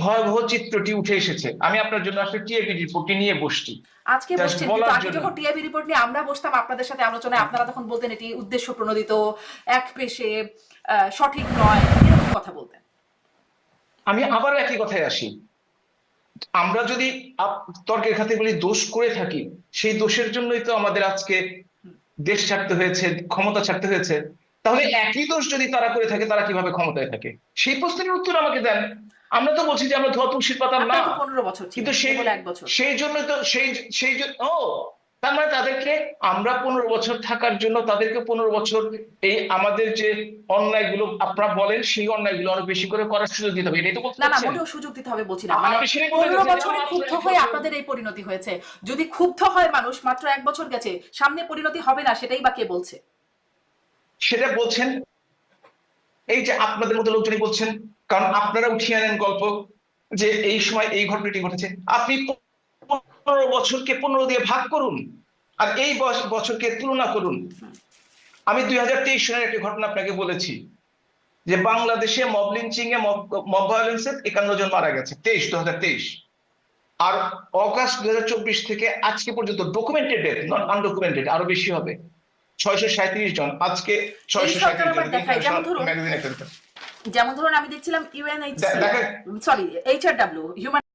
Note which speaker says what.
Speaker 1: ভয়াবহ চিত্রটি উঠে এসেছে। আমি আপনার জন্য আসলে টিআইবি রিপোর্টটি নিয়ে বসছি
Speaker 2: আজকে
Speaker 1: জাস্ট
Speaker 2: বসছেন, কিন্তু
Speaker 1: বলার
Speaker 2: আগে
Speaker 1: জন্য।
Speaker 2: যখন টিআইবি রিপোর্ট নিয়ে আমরা বসতাম আপনাদের সাথে আলোচনায়, আপনারা তখন বলতেন এটি উদ্দেশ্য প্রণোদিত, এক পেশে, সঠিক নয়, এরকম কথা বলতেন।
Speaker 1: আমি আবার একই কথায় আসি। আমরা যদি তর্কের খাতিরগুলি দোষ করে থাকি, সেই দোষের জন্যই তো আমাদের আজকে দেশ ছাড়তে হয়েছে, ক্ষমতা ছাড়তে হয়েছে। তাহলে একই দোষ যদি তারা করে থাকে, তারা কিভাবে ক্ষমতায় থাকে? সেই প্রশ্নের উত্তর আমাকে দেন। আমরা তো বলছি যে আমরা ধোয়া তুলসীর পাতা না,
Speaker 2: আপনারা তো 15 বছর
Speaker 1: কিন্তু
Speaker 2: ছিলেন,
Speaker 1: সেই
Speaker 2: কেবল 1 বছর।
Speaker 1: সেই জন্য তো সেই সেই ও তার মানে তাদেরকে, আমরা 15 বছর থাকার জন্য তাদেরকে 15 বছর এই আমাদের যে অন্যায়গুলো আপনারা বলেন, সেই অন্যায়গুলো আরো বেশি করে করার সুযোগ দিতে হবে, এটাই তো বলতে
Speaker 2: না না,
Speaker 1: চাচ্ছেন।
Speaker 2: মোটেও সুযোগ দিতে হবে বলছি না, মানে
Speaker 1: আপনি সেটাই বলতে
Speaker 2: 15
Speaker 1: চাচ্ছেন যে
Speaker 2: বছরে ক্ষুব্ধ হয়ে আপনাদের এই পরিণতি হয়েছে। যদি ক্ষুব্ধ হয় মানুষ, মাত্র 1 বছর গেছে, সামনে পরিণতি হবে না, সেটাই বা কে বলছে?
Speaker 1: সেটা বলছেন এই যে আপনাদের মতো লোকজনই বলছেন, কারণ আপনারা উঠিয়ে আনেন গল্প যে এই সময় এই ঘটনাটি ঘটেছে। আপনি 15 বছরকে 15 দিয়ে ভাগ করুন, আর এই বছরকে তুলনা করুন। আমি 2023 সালের একটি ঘটনা আপনাকে বলেছি যে বাংলাদেশে মব লিঞ্চিং এ, মব ভায়োলেন্সে 51 জন মারা গেছে 2023। আর অগাস্ট 2024 থেকে আজকে পর্যন্ত ডকুমেন্টেড ডেথ, নট আনডকুমেন্টেড, আরো বেশি হবে 637 জন। আজকে
Speaker 2: এই সরকার
Speaker 1: 637 জন
Speaker 2: আবার দেখায়, যেমন ধরুন আমি দেখছিলাম ইউএনএইচসি,
Speaker 1: দেখেন।
Speaker 2: Sorry, HRW, human